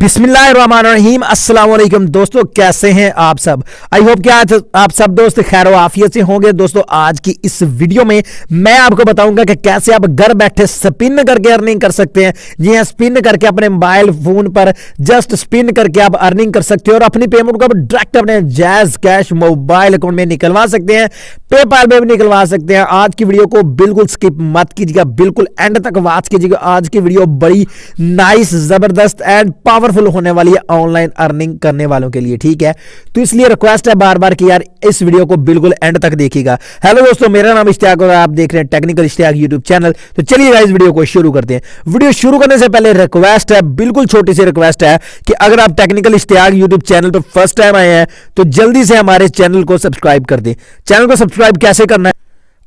बिस्मिल्लाहिर्रहमानिर्रहीम। अस्सलाम वालेकुम दोस्तों, कैसे हैं आप सब। आई होप कि आज आप सब दोस्त खैर आफियत से होंगे। दोस्तों आज की इस वीडियो में मैं आपको बताऊंगा कि कैसे आप घर बैठे स्पिन करके अर्निंग कर सकते हैं। जी हाँ, स्पिन करके अपने मोबाइल फोन पर जस्ट स्पिन करके आप अर्निंग कर सकते हैं और अपनी पेमेंट को डायरेक्ट अपने जैज कैश मोबाइल अकाउंट में निकलवा सकते हैं, पेपाल में भी निकलवा सकते हैं। आज की वीडियो को बिल्कुल स्किप मत कीजिएगा, बिल्कुल एंड तक वॉच कीजिएगा। आज की वीडियो बड़ी नाइस, जबरदस्त एंड पावरफुल होने वाली है ऑनलाइन अर्निंग करने वालों के लिए, ठीक है। तो इसलिए रिक्वेस्ट है बार बार कि यार इस वीडियो को बिल्कुल एंड तक देखिएगा। हेलो दोस्तों, मेरा नाम इश्तियाक और आप देख रहे हैं टेक्निकल इश्तियाक यूट्यूब चैनल। तो चलिए गाइस वीडियो को शुरू करते हैं। वीडियो शुरू करने से पहले रिक्वेस्ट है, बिल्कुल छोटी सी रिक्वेस्ट है कि अगर आप टेक्निकल इश्तियाक यूट्यूब चैनल पर फर्स्ट टाइम आए हैं तो जल्दी से हमारे चैनल को सब्सक्राइब कर दें। चैनल को सब्सक्राइब कैसे करना है,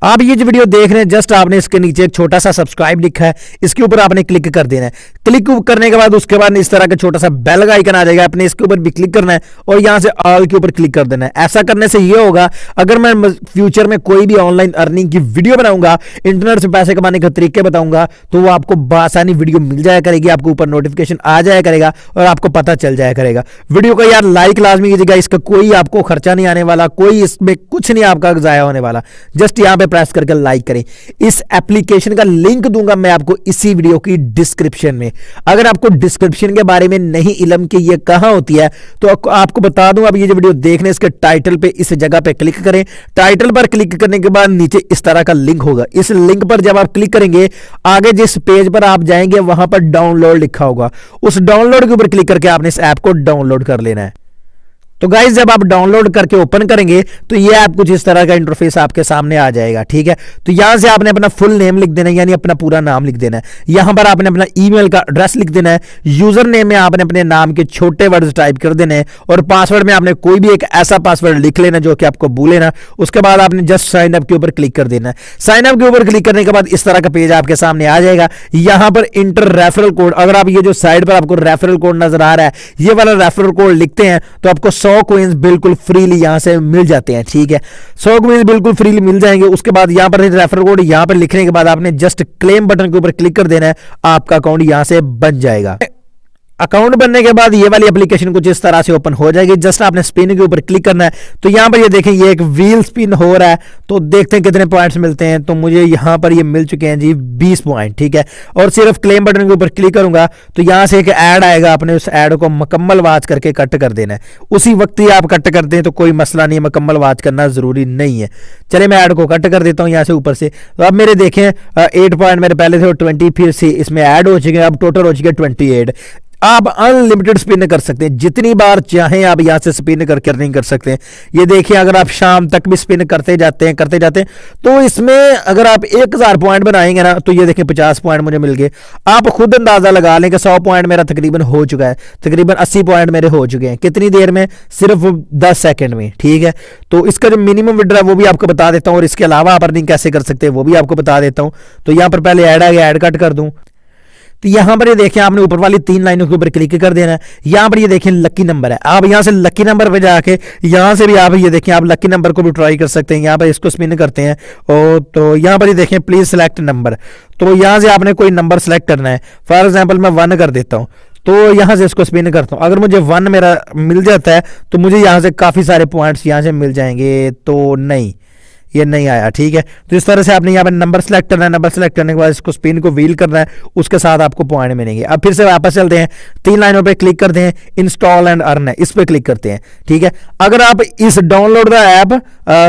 आप ये जो वीडियो देख रहे हैं जस्ट आपने इसके नीचे एक छोटा सा सब्सक्राइब लिखा है, इसके ऊपर आपने क्लिक कर देना है। क्लिक करने के बाद उसके बाद इस तरह का छोटा सा बेल का आइकन आ जाएगा, आपने इसके ऊपर भी क्लिक करना है और यहां से ऑल के ऊपर क्लिक कर देना है। ऐसा करने से ये होगा, अगर मैं फ्यूचर में कोई भी ऑनलाइन अर्निंग की वीडियो बनाऊंगा, इंटरनेट से पैसे कमाने के तरीके बताऊंगा, तो वो आपको बआसानी वीडियो मिल जाया करेगी, आपको ऊपर नोटिफिकेशन आ जाया करेगा और आपको पता चल जाया करेगा। वीडियो को यार लाइक लाजमी कीजिएगा, इसका कोई आपको खर्चा नहीं आने वाला, कोई इसमें कुछ नहीं आपका जाया होने वाला। जस्ट यहां पे प्रेस करके लाइक करें। इस एप्लीकेशन का लिंक दूंगा मैं आपको इसी वीडियो की डिस्क्रिप्शन में। अगर आपको डिस्क्रिप्शन के बारे में नहीं इल्म कि ये कहां होती है तो आपको बता दूं, अब ये जो वीडियो देखने इसके टाइटल पे इस जगह पे क्लिक करें। टाइटल पर क्लिक करने के बाद नीचे इस तरह का लिंक होगा। इस लिंक पर जब आप क्लिक करेंगे, आगे जिस पेज पर आप जाएंगे वहां पर डाउनलोड लिखा होगा, उस डाउनलोड के ऊपर क्लिक करके आपने इस ऐप को डाउनलोड कर लेना है। तो गाइस जब आप डाउनलोड करके ओपन करेंगे तो ये ऐप कुछ इस तरह का इंटरफेस आपके सामने आ जाएगा, ठीक है। तो यहां से आपने अपना फुल नेम लिख देना है, यानी अपना पूरा नाम लिख देना है। यहां पर आपने अपना ईमेल का एड्रेस लिख देना है। यूजर नेम में आपने अपने नाम के छोटे वर्ड्स टाइप कर देने हैं और पासवर्ड में आपने कोई भी एक ऐसा पासवर्ड लिख लेना जो कि आपको भूले ना। उसके बाद आपने जस्ट साइन अप के ऊपर क्लिक कर देना है। साइन अप के ऊपर क्लिक करने के बाद इस तरह का पेज आपके सामने आ जाएगा। यहां पर इंटर रेफरल कोड, अगर आप ये जो साइड पर आपको रेफरल कोड नजर आ रहा है, ये वाला रेफरल कोड लिखते हैं तो आपको 100 कॉइंस बिल्कुल फ्रीली यहां से मिल जाते हैं, ठीक है। 100 कॉइंस बिल्कुल फ्रीली मिल जाएंगे। उसके बाद यहां पर रेफरल कोड यहां पर लिखने के बाद आपने जस्ट क्लेम बटन के ऊपर क्लिक कर देना है, आपका अकाउंट यहां से बन जाएगा। अकाउंट बनने के बाद ये वाली एप्लीकेशन कुछ इस तरह से ओपन हो जाएगी। जस्ट आपने स्पिन के ऊपर क्लिक करना है। तो यहां पर ये देखें, ये एक व्हील स्पिन हो रहा है, तो देखते हैं कितने पॉइंट्स मिलते हैं। तो मुझे यहां पर ये मिल चुके हैं जी 20 पॉइंट, ठीक है। और सिर्फ क्लेम बटन के ऊपर क्लिक करूंगा तो यहां से एक ऐड आएगा, आपने उस ऐड को मुकम्मल वॉच करके कट कर देना है। उसी वक्त ही आप कट करते हैं तो कोई मसला नहीं है, मुकम्मल वॉच करना जरूरी नहीं है। चलिए मैं ऐड को कट कर देता हूं यहां से ऊपर से। तो अब मेरे देखें 8 पॉइंट मेरे पहले थे और 20 फिर से इसमें ऐड हो चुके हैं। अब टोटल हो चुके 28। आप अनलिमिटेड स्पिन कर सकते हैं, जितनी बार चाहें आप यहां से स्पिन करके अर्निंग कर सकते हैं। ये देखिए, अगर आप शाम तक भी स्पिन करते जाते हैं तो इसमें अगर आप 1000 पॉइंट बनाएंगे ना, तो ये देखिए 50 पॉइंट मुझे मिल गए। आप खुद अंदाजा लगा लें कि 100 पॉइंट मेरा तकरीबन हो चुका है, तकरीबन 80 पॉइंट मेरे हो चुके हैं। कितनी देर में? सिर्फ 10 सेकंड में, ठीक है। तो इसका जो मिनिमम विड्रॉ है वो भी आपको बता देता हूं और इसके अलावा आप अर्निंग कैसे कर सकते हैं वो भी आपको बता देता हूं। तो यहां पर पहले ऐड आ गया, ऐड कट कर दूं। तो यहां पर ये देखें, आपने ऊपर वाली 3 लाइनों के ऊपर क्लिक कर देना है। यहां पर ये देखें लकी नंबर है, आप यहां से लकी नंबर पे जाके यहां से भी आप ये देखें, आप लकी नंबर को भी ट्राई कर सकते हैं। यहां पर इसको स्पिन करते हैं और तो यहां पर ये देखें प्लीज सेलेक्ट नंबर, तो यहां से आपने कोई नंबर सेलेक्ट करना है। फॉर एग्जांपल मैं 1 कर देता हूं, तो यहां से इसको स्पिन करता हूं। अगर मुझे 1 मेरा मिल जाता है तो मुझे यहां से काफी सारे पॉइंट्स यहां से मिल जाएंगे। तो नहीं, ये नहीं आया, ठीक है। तो इस तरह से आपने यहाँ पर नंबर सेलेक्ट करना है। नंबर सेलेक्ट करने के बाद इसको स्पिन को व्हील करना है, उसके साथ आपको पॉइंट मिलेंगे। अब फिर से वापस चलते हैं, 3 लाइनों पे क्लिक करते हैं, इंस्टॉल एंड अर्न है, इस पे क्लिक करते हैं, ठीक है। अगर आप इस download the app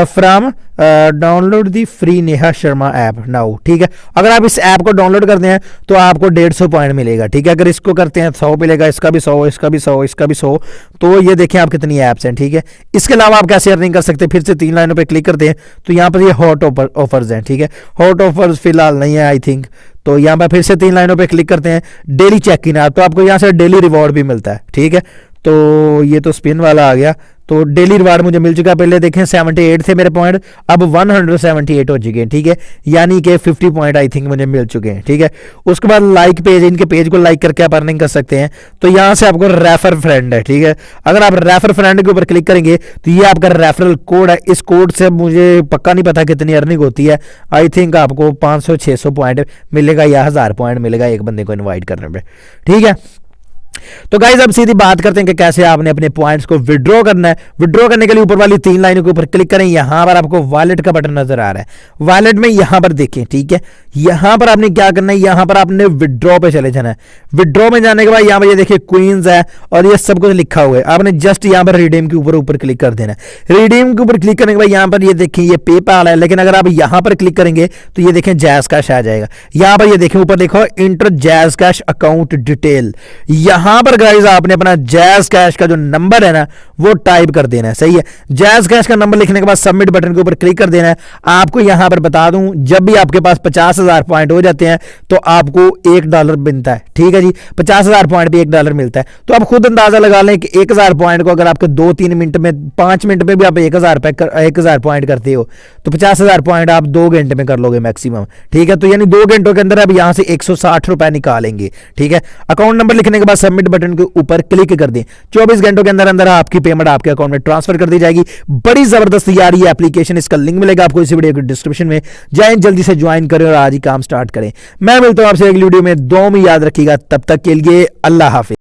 from download the free Neha Sharma app now, ठीक है। अगर आप इस ऐप को डाउनलोड करते हैं तो आपको 150 पॉइंट मिलेगा, ठीक है। अगर इसको करते हैं 100 मिलेगा, इसका भी 100, इसका भी 100, इसका भी 100। तो ये देखें आप कितनी ऐप्स हैं, ठीक है। इसके अलावा आप कैसे अर्निंग कर सकते हैं, फिर से 3 लाइनों पे क्लिक करते हैं तो यहाँ पर ये हॉट ऑफर्स हैं, ठीक है। हॉट ऑफर्स फिलहाल नहीं है आई थिंक। तो यहाँ पर फिर से 3 लाइनों पे क्लिक करते हैं, डेली चेक इन ऐप, तो आपको यहाँ से डेली रिवॉर्ड भी मिलता है, ठीक है। तो ये तो स्पिन वाला आ गया, तो डेली रिवार्ड मुझे मिल चुका है। पहले देखें 78 थे मेरे पॉइंट, अब 178 हो चुके हैं, ठीक है। यानी कि 50 पॉइंट आई थिंक मुझे मिल चुके हैं, ठीक है। उसके बाद लाइक पेज, इनके पेज को लाइक करके आप अर्निंग कर सकते हैं। तो यहाँ से आपको रेफर फ्रेंड है, ठीक है। अगर आप रेफर फ्रेंड के ऊपर क्लिक करेंगे तो ये आपका रेफरल कोड है। इस कोड से मुझे पक्का नहीं पता कितनी अर्निंग होती है, आई थिंक आपको 500-600 पॉइंट मिलेगा या 1000 पॉइंट मिलेगा एक बंदे को इन्वाइट करने पर, ठीक है। तो गाइज अब सीधी बात करते हैं कि कैसे आपने अपने पॉइंट्स को विड्रॉ करना है। विड्रॉ करने के लिए ऊपर वाली 3 लाइनों के ऊपर क्लिक करें। यहां पर आपको वॉलेट का बटन नजर आ रहा है, वॉलेट में यहां पर देखें, ठीक है। यहां पर आपने क्या करना है, यहां पर आपने विड्रॉ पे चले जाना है। विड्रॉ में जाने के बाद यहां पर ये देखिए क्वींस है और ये सब कुछ लिखा हुआ है। आपने जस्ट यहां पर रिडीम के ऊपर क्लिक कर देना है। रिडीम के ऊपर क्लिक करने के बाद यहां पर ये देखिए ये पेपाल है, लेकिन अगर आप यहां पर क्लिक करेंगे तो ये देखें जैज़ कैश आ जाएगा। यहां पर ये देखें ऊपर देखो inter jazz cash account detail. यहां पर गाइस आपने अपना जैज़ कैश का जो नंबर है ना वो टाइप कर देना है, सही है। जैज़ कैश का नंबर लिखने के बाद सबमिट बटन के ऊपर क्लिक कर देना है। आपको यहां पर बता दूं, जब भी आपके पास 50,000 पॉइंट हो जाते हैं तो आपको $1 मिलता है, ठीक है जी। 50,000 पॉइंट पे $1 मिलता है। तो आप खुद अंदाजा लगा लें कि 1,000 पॉइंट को अगर आपके 2-3 मिनट में 5 मिनट में भी आप 1,000 पॉइंट करते हो तो 50,000 पॉइंट आप 2 घंटे में कर लोगे मैक्सिमम, ठीक है। तो यानी 2 घंटों के अंदर आप यहां से 160 रुपए निकालेंगे, ठीक है। अकाउंट नंबर लिखने के बाद सबमिट बटन के ऊपर क्लिक कर दें। 24 घंटों के अंदर अंदर आपकी पेमेंट आपके अकाउंट में ट्रांसफर कर दी जाएगी। बड़ी जबरदस्त यार ये एप्लीकेशन, इसका लिंक मिलेगा आपको इस वीडियो के डिस्क्रिप्शन में। जाएं जल्दी से ज्वाइन करें और आज ही काम स्टार्ट करें। मैं मिलता हूं आपसे अगली वीडियो में। दुआ में याद रखिएगा, तब तक के लिए अल्लाह हाफिज।